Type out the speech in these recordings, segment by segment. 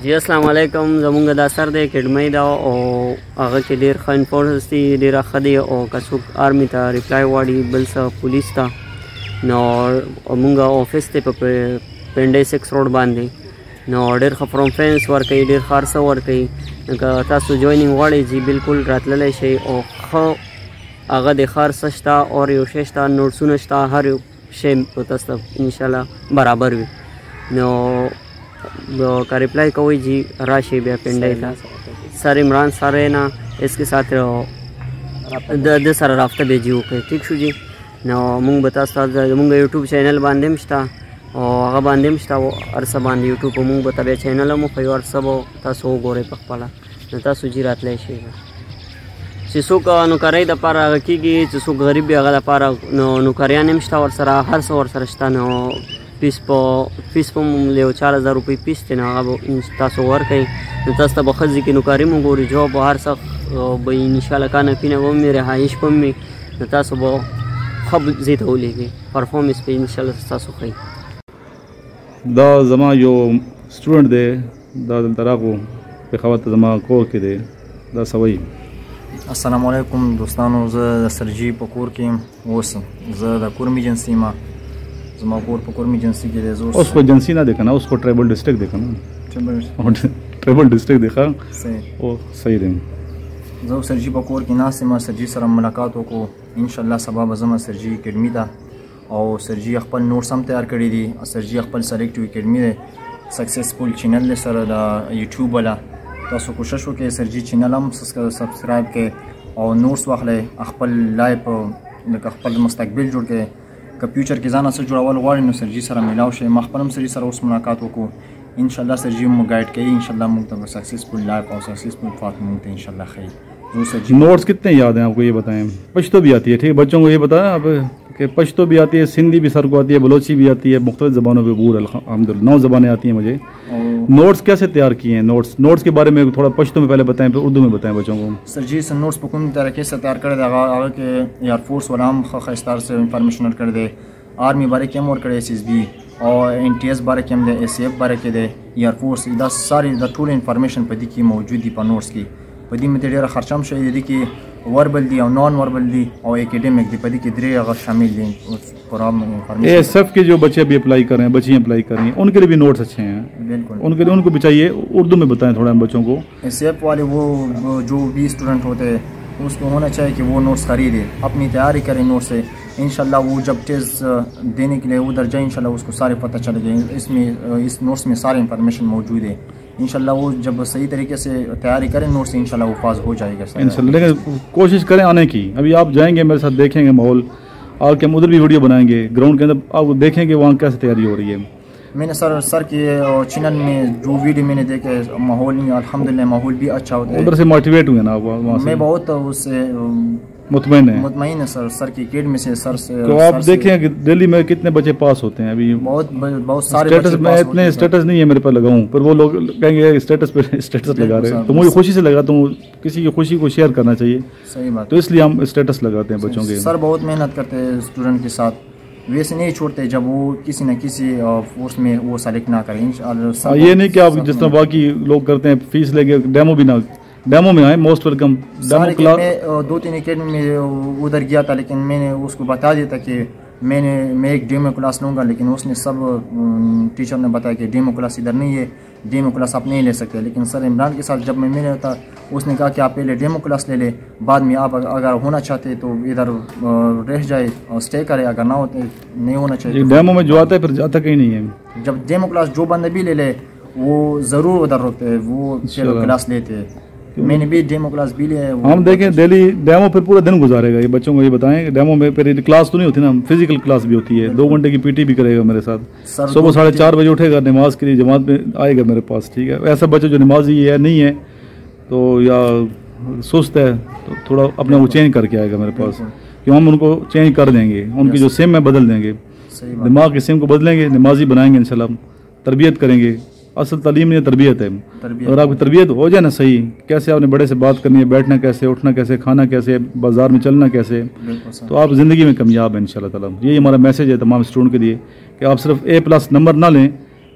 جی السلام علیکم. زمونږ دا سر د اکیډمۍ دا او هغه کې ډېر ښه انفورمنس دي، ډېره ښه دی. او که څوک آرمي ته ریپلای غواړي، بل څه پولیس ته، نو مونږ آفس دی په پنډۍ 6 روډ باندې. نو ډېر ښه پروفینس ورکوي، ډېر ښه هر څه ورکوي. که تاسو جویننګ غواړئ جی بالکل راتللی شئ. او ښه هغه د ښه هر څه شته، اور یو شی شته، نوټسونه شته، هر یو شی به تاسو ته انشاءالله برابر وي. نو کا ریپلائی کوئی جی راشی بیا پنڈائی تھا سر عمران سر نا اس کے ساتھ د سر رابطہ بھیجی اوکے ٹھیک شو جی. نو مونږ به تاسو ته مونږ یوټیوب چینل باندې هم شته او هغه باندې هم شته، هر څه باندې یوټیوب مونږ به تبع چینل هم وښیو، هر څه به تاسو وګورئ په خپله. نو تاسو جی راتلی شئ. چې څوک نوکرۍ دپاره هغه کېږي، چې څوک غریب وي هغه دپاره نوکریان هم شته ورسره، هر څه ورسره شته. نو فیس په یو 4000 روپۍ فیس دی، نو هغه به تاسو ورکوئ. نو تاسو ته به ښه ځای کې نوکري مو ګوري، جواب به هر څه به انشاءالله کانه پینه به هم وي، رهایش به هم وي. نو تاسو به ښه ځای ته ولېږئ، پرفارمنس به انشاءالله تاسو ښیي. دا زما یو سټوډنټ دی، دا دلته راغو پېښور ته زما کور کې دی. دا سوی السلام علیکم دوستانو، زه د سرجي په کور کې یم. اوس زه د کورم ایجنسي یم، زما کور په کورم ایجنسي کې دی. زه اوس خو ایجنسي نه دی که نه، اوس خو ټریبل ډسټرکټ دی که نه، ټریبل ډسټرکټ دی. ښه او صحیح دی. زه سرجي په کور کې ناست یم، سرجي سره ملاقات وکړو. انشاءالله سبا به ځم سرجي اکیډمي ته، او سرجي خپل نوټس هم تیار کړي دي. سرجي خپل سلیکټیو اکیډمي دی، سکسیسفل چینل دی سره د یوټیوب والا. تاسو کوشش وکړئ سرجي چینل هم سبسکرایب کړئ او نوټس واخلئ، خپل لایف لکه خپل مستقبل جوړ کړئ. که فیوچر کې ځان څه جوړول غواړئ نو سرجي سره میلاو شئ. ما خپل هم سرجي سره اوس ملاقات وکړو. انشاءالله سرجي مو گائیڈ کوي، انشاءالله موږ ته سکسیسفل لائف اور سکسیسفل پاتھ موږ ته انشاءالله ښیي. نوٹس کتنے یاد ہیں آپ کو یہ بتائیں؟ پشتو بھی آتی ہے، ٹھیک، بچوں کو یہ بتائیں آپ کہ پشتو بھی آتی ہے، سندھی بھی سر کو آتی ہے، بلوچی بھی آتی ہے، مختلف زبانوں پہ عبور الحمدللہ 9 زبانیں آتی ہیں مجھے. نوٹس کیسے تیار کیے ہیں؟ نوٹس کے بارے میں تھوڑا پشتو میں پہلے بتائیں، پھر اردو میں بتائیں بچوں کو. سر جی سر نوٹس په کوم طریقې سره تیار کړی دی؟ هغه کې ایئر فورس والا هم ښه ښایسته سره انفارمیشن ورکړی دی، آرمی بارے کې هم ورکړی، SSB او NTS بارے کې هم دی، SAF بارے کې دی، ایئر فورس. دا ساری د ټول انفارمیشن په دې کې موجود دي په نوټس کې. په دې مې ډېره خرچه هم شوې دي، کې وربل دي او نان وربل دي او اکیډمیک دي. په دې کې 3 هغه شامل دي. ASF کے جو بچے ابھی اپلائی کر رہے ہیں، بچیاں اپلائی کر رہی ہیں، ان کے لیے بھی نوٹس اچھے ہیں. بالکل ان کے لیے ان کو بھی چاہیے اردو میں بتائیں تھوڑا بچوں کو. SAF والے وہ جو بھی اسٹوڈنٹ ہوتے ہیں اس کو ہونا چاہیے کہ وہ نوٹس خریدے، اپنی تیاری کریں نوٹ سے. انشاءاللہ وہ جب ٹیسٹ دینے کے لیے ادھر جائیں انشاءاللہ اس کو سارے پتہ چلے گئے. اس نوٹس میں سارے انفارمیشن موجود ہے. انشاءاللہ وہ جب صحیح طریقے سے تیاری کریں نوٹ سے انشاءاللہ وہ پاس ہو جائے گا انشاءاللہ. لیکن کوشش کریں آنے کی. ابھی آپ جائیں گے میرے ساتھ، دیکھیں گے ماحول، آ کے ہم ادھر بھی ویڈیو بنائیں گے گراؤنڈ کے اندر، آپ دیکھیں گے وہاں کیسے تیاری ہو رہی ہے. میں نے سر کے چینل میں جو ویڈیو میں نے دیکھے ماحول الحمدللہ ماحول بھی اچھا ہوتا ہے. ادھر سے موٹیویٹ ہوئے نا وہاں سے؟ میں بہت اس سے مطمئن ہے سر کی اکیڈمی سے. سر سے تو آپ دیکھیں کہ دہلی میں کتنے بچے پاس ہوتے ہیں ابھی. بہت سارے اسٹیٹس میں اتنے اسٹیٹس نہیں ہے میرے پاس لگاؤں، پر وہ لوگ کہیں گے اسٹیٹس پہ اسٹیٹس لگا رہے ہیں، تو مجھے خوشی سے لگاتا ہوں. کسی کی خوشی کو شیئر کرنا چاہیے، صحیح بات. تو اس لیے ہم اسٹیٹس لگاتے ہیں بچوں کے. سر بہت محنت کرتے ہیں اسٹوڈنٹ کے ساتھ، ویسے نہیں چھوڑتے جب وہ کسی نہ کسی فورس میں وہ سلیکٹ نہ کریں. یہ نہیں کہ آپ جس طرح باقی لوگ کرتے ہیں فیس لے کے ڈیمو بھی نہ، ڈیمو میں آئے. Most welcome. ڈیمو کلاس میں 2-3 اکیڈمی میں ادھر گیا تھا، لیکن میں نے اس کو بتا دیا تھا کہ میں ایک ڈیمو کلاس لوں گا، لیکن اس نے سب ٹیچر نے بتایا کہ ڈیمو کلاس ادھر نہیں ہے، ڈیمو کلاس آپ نہیں لے سکتے. لیکن سر عمران کے ساتھ جب میں نے تھا اس نے کہا کہ آپ پہلے ڈیمو کلاس لے لیں، بعد میں آپ اگر ہونا چاہتے تو ادھر رہ جائے اور اسٹے کرے، اگر نہ ہوتے نہیں ہونا چاہیے. ڈیمو میں جو آتا ہے پھر جاتا کہیں نہیں ہے. جب ڈیمو کلاس جو بندے بھی لے لے وہ ضرور ادھر ہوتے ہیں، وہ کلاس لیتے ہیں. میں نے بھی ڈیمو کلاس بھی لیا ہے. ہم دیکھیں دہلی ڈیمو پھر پورا دن گزارے گا. یہ بچوں کو یہ بتائیں کہ ڈیمو میں پھر کلاس تو نہیں ہوتی نا، فزیکل کلاس بھی ہوتی ہے. 2 گھنٹے کی PT بھی کرے گا میرے ساتھ. صبح 4:30 بجے اٹھے گا، نماز کے لیے جماعت میں آئے گا میرے پاس. ٹھیک ہے، ایسا بچہ جو نمازی ہے نہیں ہے تو یا سست ہے تو تھوڑا اپنا وہ چینج کر کے آئے گا میرے پاس، کہ ہم ان کو چینج کر دیں گے، ان کی جو سم ہے بدل دیں گے، دماغ کی سم کو بدلیں گے، نمازی بنائیں گے انشاءاللہ. تربیت کریں گے. اصل تعلیم نہیں تربیت ہے. اگر آپ کی تربیت ہو جائے نا صحیح، کیسے آپ نے بڑے سے بات کرنی ہے، بیٹھنا کیسے، اٹھنا کیسے، کھانا کیسے، بازار میں چلنا کیسے، تو آپ زندگی میں کامیاب ہیں انشاءاللہ تعالیٰ. یہی ہمارا میسیج ہے تمام اسٹوڈنٹ کے لیے کہ آپ صرف A+ نمبر نہ لیں،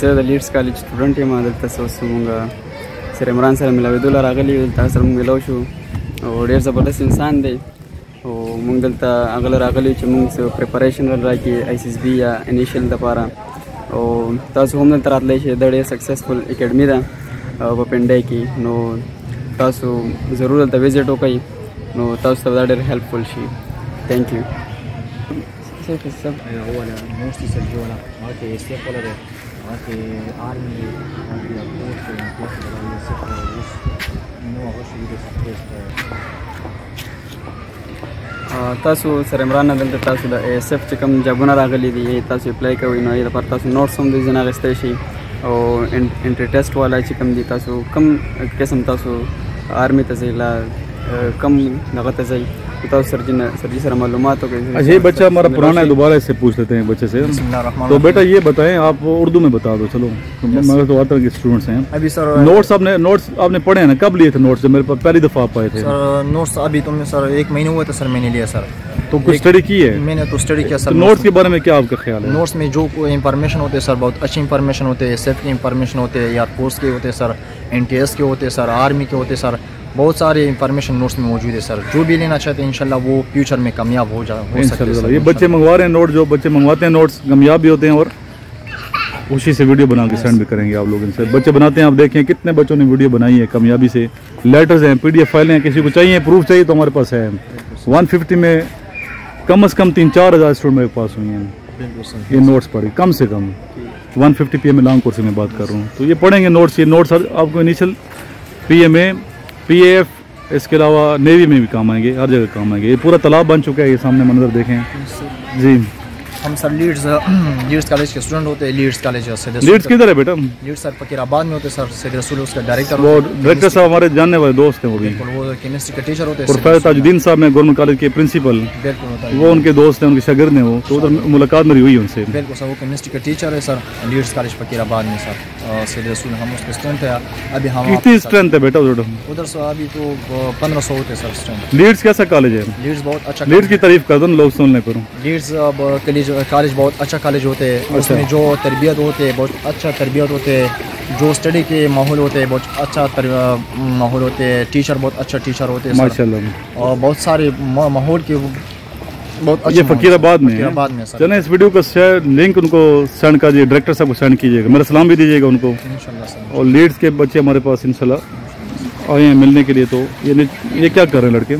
زه د لیډز کالج سټوډنټ یم، دلته زموږ سر عمران سره ملاوېدو راغلي، دلته سره موږ ملاو شو، او ډېر زبردست انسان دی، او موږ دلته هغه راغلي چې موږ پریپریشن راکړي ICSB یا انیشل دپاره، او تاسو هم دلته راتلی شئ. دا ډېر سکسسفل اکیډمي ده په پنډۍ کې، نو تاسو ضرور دلته وزټ وکړئ، نو تاسو ته دا ډېر هیلپفل شي. Thank you. هو نورس تسجل ولا هاكي يستيق ولا ده هاكي آرمي هاكي أبوش ولا يستيق ولا وش إنه غش يدرس تاسو سر عمران دلته تاسو د ASF چې کوم جابونه راغلي دي تاسو اپلای کوئ، نو یې لپاره تاسو نوټس هم د ځینې اخیستی شي، او انټری ټیسټ والا چې کوم دي تاسو کوم قسم تاسو آرمي ته ځئ، کم دغه ته ځئ، تاسو سرجی سره معلومات ہو گئی. اچھا یہ بچہ ہمارا پرانا ہے، دوبارہ اس سے پوچھ لیتے ہیں بچے سے. تو بیٹا یہ بتائیں، آپ اردو میں بتا دو. چلو ہمارے تو آتر کے اسٹوڈنٹس ہیں. ابھی سر نوٹس آپ نے پڑھے ہیں نا؟ کب لیے تھے نوٹس؟ جب میرے پاس پہلی دفعہ آپ آئے تھے. سر نوٹس ابھی تو سر 1 مہینہ ہوا تھا سر میں نے لیا سر. تو کچھ اسٹڈی کی ہے؟ میں نے تو اسٹڈی کیا سر. نوٹس کے بارے میں کیا آپ کا خیال ہے؟ نوٹس میں جو انفارمیشن ہوتے ہیں سر بہت اچھی انفارمیشن ہوتے ہیں. SAF کی انفارمیشن ہوتے ہیں، ایئر فورس کے ہوتے ہیں سر، NTS کے ہوتے ہیں سر، آرمی کے ہوتے ہیں سر. بہت سارے انفارمیشن نوٹس میں موجود ہے سر. جو بھی لینا چاہتے ہیں انشاءاللہ وہ فیوچر میں کامیاب ہو سکتے ہیں. یہ بچے منگوا رہے ہیں نوٹ، جو بچے منگواتے ہیں نوٹس کامیاب بھی ہوتے ہیں، اور اسی سے ویڈیو بنا کے سینڈ بھی کریں گے آپ لوگ. ان سے بچے بناتے ہیں، آپ دیکھیں کتنے بچوں نے ویڈیو بنائی ہے کامیابی سے. لیٹرز ہیں، PDF فائلیں ہیں، کسی کو چاہیے پروف چاہیے تو ہمارے پاس ہے. 150 میں کم از کم 3-4 ہزار اسٹوڈنٹ میرے پاس ہوئی ہیں یہ نوٹس پڑھی، کم سے کم 150 PA میں لانگ کورس میں بات کر رہا ہوں. تو یہ پڑھیں گے نوٹس. یہ نوٹس آپ کو انیشل PA PAF اس کے علاوہ نیوی میں بھی کام آئیں گے، ہر جگہ کام آئیں گے. یہ پورا تالاب بن چکا ہے، یہ سامنے منظر دیکھیں. جی ہم سر لیڈز کالج کے اسٹوڈنٹ ہوتے ہیں. لیڈز کالج لیڈز کدھر ہے بیٹا؟ لیڈز سر فقیر آباد میں ہوتے ہیں سر. سید رسول اس کا ڈائریکٹر. وہ ڈائریکٹر صاحب ہمارے جاننے والے دوست ہیں. وہ بھی وہ کیمسٹری کے ٹیچر ہوتے ہیں. پروفیسر تاج الدین صاحب میں گورنمنٹ کالج کے پرنسپل، وہ ان کے دوست ہیں، ان کے شاگرد ہیں. وہ تو ادھر ملاقات میری ہوئی ان سے. بالکل سر، وہ کیمسٹری کے ٹیچر ہے سر لیڈز کالج فقیر آباد میں سر. سید رسول ہم اس کے اسٹوڈنٹ ہیں. ابھی ہم کتنی اسٹرینتھ ہے بیٹا ادھر سے؟ ابھی تو 1500 ہوتے ہیں سر اسٹوڈنٹ. لیڈز کیسا کالج ہے؟ لیڈز بہت اچھا. لیڈز کی تعریف کر دو لوگ سننے پر. لیڈز کالج بہت اچھا کالج ہوتے ہیں. اس میں جو تربیت ہوتے ہیں بہت اچھا تربیت ہوتے ہیں. جو اسٹڈی کے ماحول ہوتے ہیں بہت اچھا ماحول ہوتے ہیں. ٹیچر بہت اچھا ٹیچر ہوتے ہیں ماشاء اللہ. اور بہت سارے ماحول کے بہت یہ فقیر آباد میں. چلیں اس ویڈیو کا لنک ان کو سینڈ کیجیے، ڈائریکٹر صاحب کو سینڈ کیجیے گا. میرا سلام بھی دیجیے گا ان کو. اور لیڈز کے بچے ہمارے پاس انشاءاللہ آئے ہیں ملنے کے لیے. تو یہ کیا کر رہے ہیں لڑکے؟